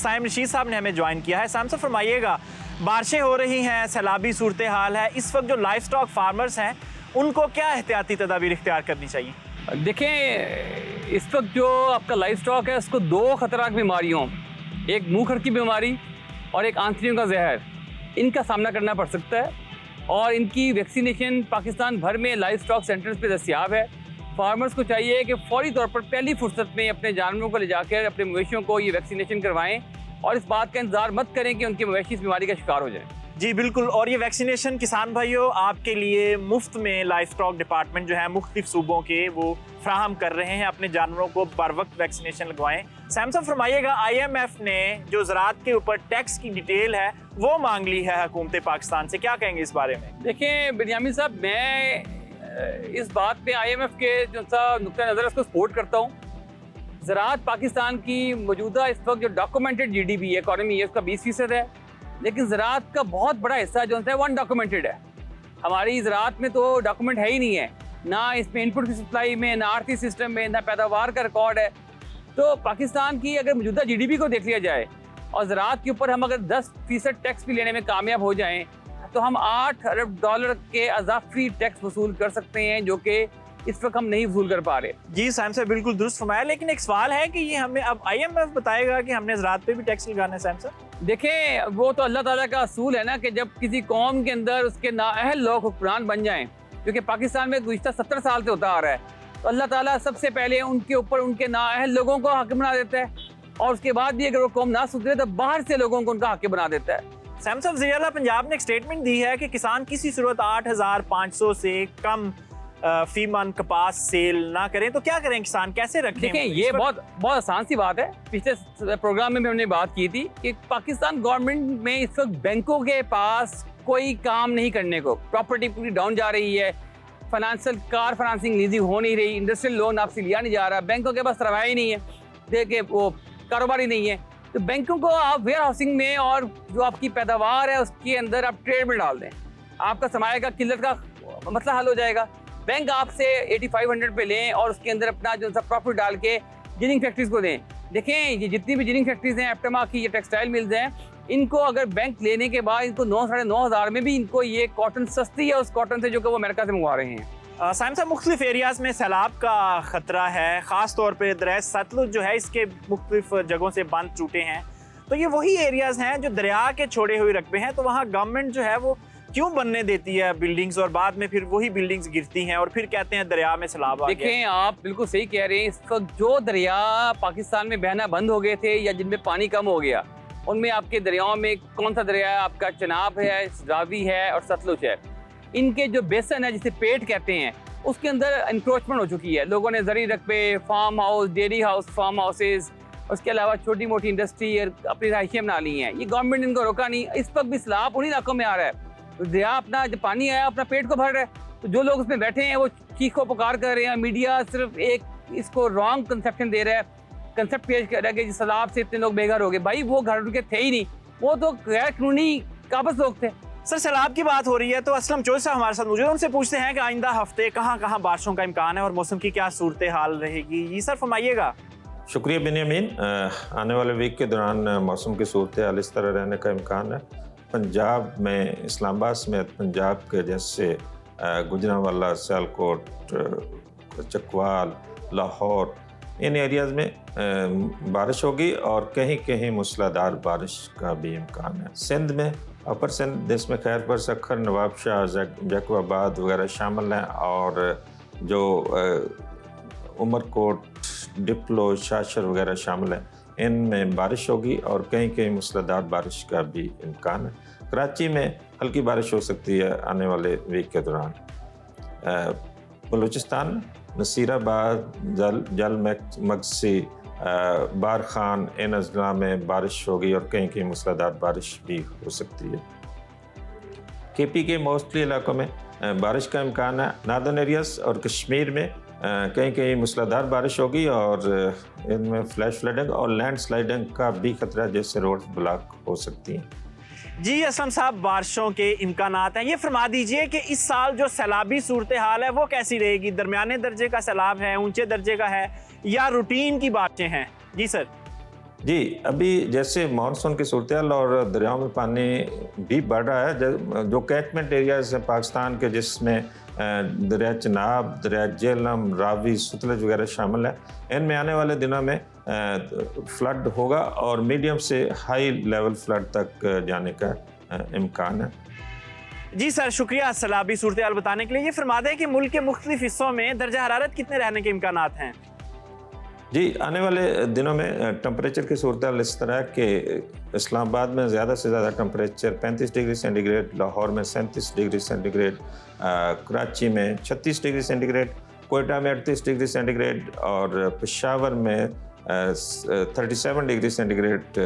साइम रशीद साहब ने हमें ज्वाइन किया है। साइम साहब फरमाइएगा, बारिशें हो रही हैं, सैलाबी सूरत हाल है, इस वक्त जो लाइफ स्टॉक फार्मर्स हैं उनको क्या एहतियाती तदाबीर इख्तियार करनी चाहिए? देखें, इस वक्त जो आपका लाइफ स्टॉक है उसको दो ख़तरनाक बीमारियों, एक मुँह खर की बीमारी और एक आंतड़ियों का जहर, इनका सामना करना पड़ सकता है और इनकी वैक्सीनेशन पाकिस्तान भर में लाइफ स्टॉक सेंटर्स पे दस्तयाब है। फार्मर्स को चाहिए कि फौरी तौर पर पहली फुर्सत में अपने जानवरों को ले जाकर अपने मवेशियों को ये वैक्सीनेशन करवाएं और इस बात का इंतजार मत करें कि उनके मवेशी इस बीमारी का शिकार हो जाए। जी बिल्कुल, और ये वैक्सीनेशन किसान भाइयों आपके लिए मुफ्त में लाइफ स्टॉक डिपार्टमेंट जो है मुख्तलिफ सूबों के वो फ्राहम कर रहे हैं। अपने जानवरों को बर वक्त वैक्सीनेशन लगवाएं। सैम साहब फरमाइएगा, IMF ने जो ज़राअत के ऊपर टैक्स की डिटेल है वो मांग ली है हुकूमत पाकिस्तान से, क्या कहेंगे इस बारे में? देखें बिन्यामिन साहब, मैं इस बात पे IMF के जो सा नुक्ता नज़र उसको सपोर्ट करता हूँ। ज़राअत पाकिस्तान की मौजूदा इस वक्त जो डॉक्यूमेंटेड GDP है, इकॉनमी है, उसका 20% है, लेकिन ज़राअत का बहुत बड़ा हिस्सा जो है अनडॉक्यूमेंटेड है। हमारी ज़राअत में तो डॉक्यूमेंट है ही नहीं है, ना इसमें इनपुट की सप्लाई में, ना आर्थिक सिस्टम में, ना पैदावार का रिकॉर्ड है। तो पाकिस्तान की अगर मौजूदा GDP को देख लिया जाए और ज़राअत के ऊपर हम अगर 10% टैक्स भी लेने में कामयाब हो जाएं तो हम $8 अरब के अज़ाफ़ी टैक्स वसूल कर सकते हैं, जो कि इस वक्त हम नहीं वसूल कर पा रहे। जी साइम साहब बिल्कुल दुरुस्त फरमाया, लेकिन एक सवाल है कि ये हमें अब IMF बताएगा कि हमने ज़राअत पे भी टैक्स लगाना है? साइम साहब देखें, वो तो अल्लाह ताला का असूल है ना कि जब किसी कौम के अंदर उसके नाअहल लोग हुक्मरान बन जाएं, क्योंकि पाकिस्तान में गुज़िश्ता 70 साल से होता आ रहा है, तो अल्लाह ताला सबसे पहले उनके ऊपर उनके नाअहल लोगों को हाकिम बना देता है और उसके बाद भी अगर वो कौम ना सुधरे तो बाहर से लोगों को उनका हाकिम बना देता है। सैम साहब, ज़ियाला पंजाब ने एक स्टेटमेंट दी है कि किसान किसी सूरत 8,500 से कम फी मन कपास सेल ना करें, तो क्या करें किसान, कैसे रखें? देखें, ये बहुत आसान सी बात है। पिछले प्रोग्राम में हमने बात की थी कि पाकिस्तान गवर्नमेंट में इस वक्त बैंकों के पास कोई काम नहीं करने को, प्रॉपर्टी पूरी डाउन जा रही है, फाइनेंशियल कार फाइनेंसिंग लीजिंग हो नहीं रही, इंडस्ट्रियल लोन आपसे लिया नहीं जा रहा, बैंकों के पास सरमाया ही नहीं है, देखिए वो कारोबार ही नहीं है। तो बैंकों को आप वेयर हाउसिंग में और जो आपकी पैदावार है उसके अंदर आप ट्रेड में डाल दें, आपका सरमाया का किल्लत का मसला हल हो जाएगा। बैंक आपसे 8500 पे लें और उसके अंदर अपना जो सा प्रॉफिट डाल के जिनिंग फैक्ट्रीज को दें। देखें, ये जितनी भी जिनिंग फैक्ट्रीज हैं, एप्टमा की, ये टेक्सटाइल मिल्स हैं, इनको अगर बैंक लेने के बाद इनको 9-9,500 में भी इनको ये कॉटन सस्ती है उस कॉटन से जो कि वो अमेरिका से मंगवा रहे हैं। साइम साहब, मुख्तलिफ एरियाज़ में सैलाब का ख़तरा है, ख़ास तौर पर दरिया सतलुज जो है इसके मुख्तलिफ जगहों से बांध टूटे हैं, तो ये वही एरियाज़ हैं जो दरिया के छोड़े हुए रकबे हैं, तो वहाँ गवर्नमेंट जो है वो क्यों बनने देती है बिल्डिंग्स और बाद में फिर वही बिल्डिंग्स गिरती हैं और फिर कहते हैं दरिया में सैलाब आ गया? देखें, आप बिल्कुल सही कह रहे हैं। इस वक्त जो दरिया पाकिस्तान में बहना बंद हो गए थे या जिनमें पानी कम हो गया, उनमें आपके दरियाओं में कौन सा दरिया है? आपका चनाब है, रावी है और सतलुज है। इनके जो बेसन है जिसे पेट कहते हैं, उसके अंदर इंक्रोचमेंट हो चुकी है। लोगों ने ज़री रकबे, farm house, dairy house, farm houses, उसके अलावा छोटी मोटी इंडस्ट्री और अपनी रहायशें बना ली हैं। ये गवर्नमेंट ने इनको रोका नहीं। इस वक्त भी सैलाब उन्हीं इलाकों में आ रहा है, तो दरिया अपना जब पानी आया अपना पेट को भर रहा है, तो जो लोग उसमें बैठे हैं वो चीखो पुकार कर रहे हैं। मीडिया सिर्फ एक इसको रॉन्ग कंसेप्शन दे रहा है, कंसेप्ट पेश कर रहा है कि सैलाब से इतने लोग बेघर हो गए। भाई वो घर उनके थे ही नहीं, वो तो गैर कानूनी काबज लोग थे। सर, सैलाब की बात हो रही है तो असलम चौधरी साहब हमारे साथ मौजूद, उनसे पूछते हैं कि आइंदा हफ्ते कहाँ कहाँ बारिशों का इम्कान है और मौसम की क्या सूरत हाल रहेगी। जी सर फरमाइएगा। शुक्रिया बेनियामीन। आने वाले वीक के दौरान मौसम की सूरत हाल इस तरह रहने का इम्कान है। पंजाब में इस्लामाबाद समेत पंजाब के जैसे गुजरांवाला, सियालकोट, चकवाल, लाहौर, इन एरियाज़ में बारिश होगी और कहीं कहीं मूसलाधार बारिश का भी इम्कान है। सिंध में, अपर सिंध जिसमें खैरपुर, सखर, नवाबशाह, जैकबाबाद वगैरह शामिल हैं और जो उमरकोट, डिप्लो, शाशर वगैरह शामिल हैं, इनमें बारिश होगी और कहीं कहीं मूसलाधार बारिश का भी इम्कान है। कराची में हल्की बारिश हो सकती है आने वाले वीक के दौरान। बलूचिस्तान, नसीराबाद, जल मगसी, बारखान, इन अजला में बारिश होगी और कहीं कहीं मूसलाधार बारिश भी हो सकती है। KP के मोस्टली इलाकों में बारिश का इम्कान है। नार्दर्न एरियाज और कश्मीर में कहीं कहीं मूसलाधार बारिश होगी और इनमें फ्लैश फ्लडिंग और लैंड स्लाइडिंग का भी खतरा, जैसे रोड ब्लॉक हो सकती हैं। जी असलम साहब, बारिशों के इम्कानात हैं, ये फरमा दीजिए कि इस साल जो सैलाबी सूरत हाल है वो कैसी रहेगी? दरमियाने दर्जे का सैलाब है, ऊंचे दर्जे का है या रूटीन की बातें हैं? जी सर। जी, अभी जैसे मानसून की सूरत-ए-हाल और दरियाओं में पानी भी बढ़ रहा है, जो कैचमेंट एरियाज़ हैं पाकिस्तान के, जिसमें दरिया चनाब, दरिया झेलम, रावी, सतलज वगैरह शामिल है, इनमें आने वाले दिनों में फ्लड होगा और मीडियम से हाई लेवल फ्लड तक जाने का इम्कान है। जी सर, शुक्रिया सैलाबी सूरत हाल बताने के लिए। ये फरमा दें कि मुल्क के मुख्तलिफ हिस्सों में दर्जा हरारत कितने रहने के इम्कानात हैं? जी, आने वाले दिनों में टेम्परेचर की सूरत हाल इस तरह है कि इस्लामाबाद में ज़्यादा से ज़्यादा टेम्परेचर 35 डिग्री सेंटीग्रेड, लाहौर में 37 डिग्री सेंटीग्रेड, कराची में 36 डिग्री सेंटीग्रेड, कोयटा में 38 डिग्री सेंटीग्रेड और पेशावर में 37 डिग्री सेंटीग्रेड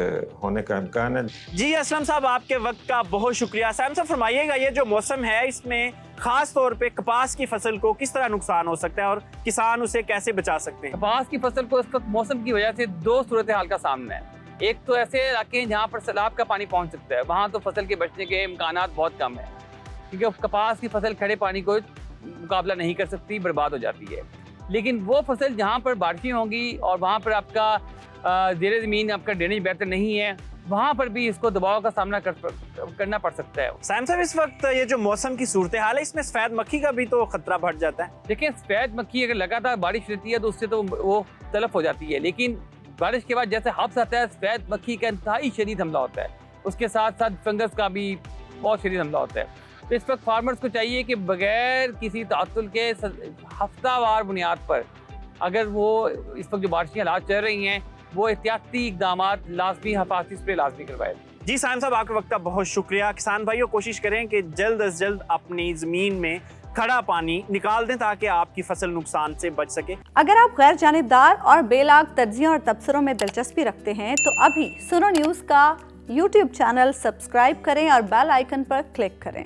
होने का इम्कान है। जी असलम साहब, आपके वक्त का बहुत शुक्रिया। सैम साहब फरमाइएगा, ये जो मौसम है इसमें खास तौर पे कपास की फसल को किस तरह नुकसान हो सकता है और किसान उसे कैसे बचा सकते हैं? कपास की फसल को इस वक्त मौसम की वजह से दो सूरत हाल का सामना है। एक तो ऐसे इलाके हैं जहाँ पर सैलाब का पानी पहुँच सकता है, वहाँ तो फसल के बचने के इम्कानात बहुत कम है, क्योंकि कपास की फसल खड़े पानी को मुकाबला नहीं कर सकती, बर्बाद हो जाती है। लेकिन वो फसल जहाँ पर बारिशें होंगी और वहाँ पर आपका ज़ेरे ज़मीन आपका ड्रेनेज बेहतर नहीं है, वहाँ पर भी इसको दबाव का सामना करना पड़ सकता है। सैम साहब, इस वक्त ये जो मौसम की सूरत हाल है इसमें सफ़ेद मक्खी का भी तो खतरा बढ़ जाता है। देखिए, सफ़ेद मक्खी अगर लगातार बारिश रहती है तो उससे तो वो तलफ हो जाती है, लेकिन बारिश के बाद जैसे हब्स आता है, सफ़ेद मक्खी का इंतहाई शदीद हमला होता है। उसके साथ साथ फंगस का भी बहुत शदीद हमला होता है। तो इस वक्त फार्मर्स को चाहिए कि बगैर किसी तातुल के हफ्तावार बुनियाद पर, अगर वो इस वक्त जो बारिशी हालात चल रही हैं, वो एहतियाती इकदाम लाजमी हिफाजती स्प्रे लाजमी करवाए। जी साइम साहब, आपके वक्त का बहुत शुक्रिया। किसान भाइयों, कोशिश करें कि जल्द अज जल्द अपनी ज़मीन में खड़ा पानी निकाल दें ताकि आपकी फसल नुकसान से बच सके। अगर आप गैर जानिबदार और बेलाग तज्जियों और तबसरों में दिलचस्पी रखते हैं तो अभी सुनो न्यूज़ का YouTube चैनल सब्सक्राइब करें और बेल आइकन पर क्लिक करें।